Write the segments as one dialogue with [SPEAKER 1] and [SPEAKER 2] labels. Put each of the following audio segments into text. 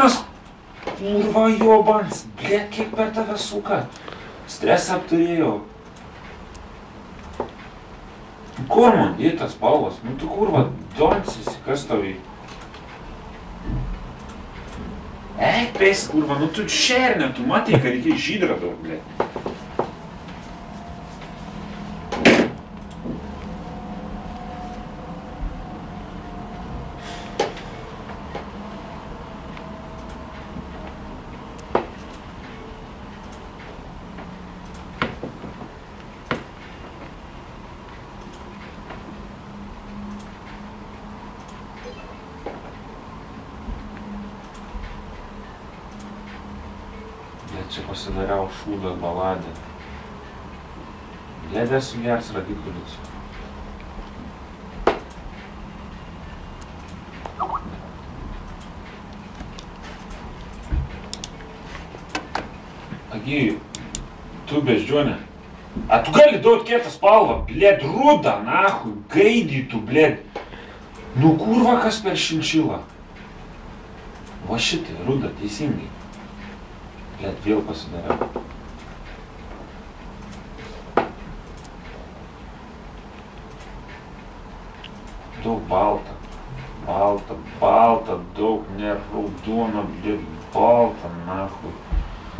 [SPEAKER 1] Raudonas! Kurva jobans, blėt, kiek per tave suka. Stresą apturėjau. Kur man dėtas spalvas? Nu tu kurva, donsis, kas tavai? Eik, pės, kurva, nu tu šernė, tu matai, kad reikia žydrą daug, blėt. Čia pasidariau šūdą baladę. Dėdė sugers radikulius. Agi, tu beždžionė. A tu gali duot kietą spalvą, blėd, rudą, nahui, gaidytų, blėd. Nu kurva kas per šinčilą. Va šitai, rudą, teisingai. Blėt, vėl pasidariau. Daug balta. Balta, daug, ne raudona, blėt, balta, nahui.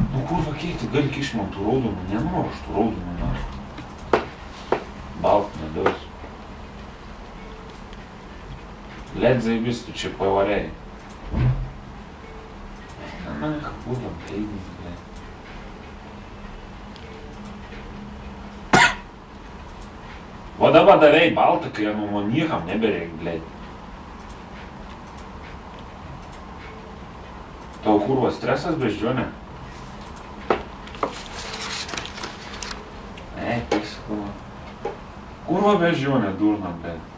[SPEAKER 1] Nu kurva, kiek tu gali kišt man tų raudonų? Nenoriu aš tų raudonų, nahui. Balta, nedaus. Blėt, zaibis, tu čia pavarėjai. Ах, будем трейдить, блядь. Вот давай давай балта, kai jau man niekam nebereik, blėt. Tau kurva stresas, beždžionė? Pis, kurva. Kurva beždžionė, durna, blėt.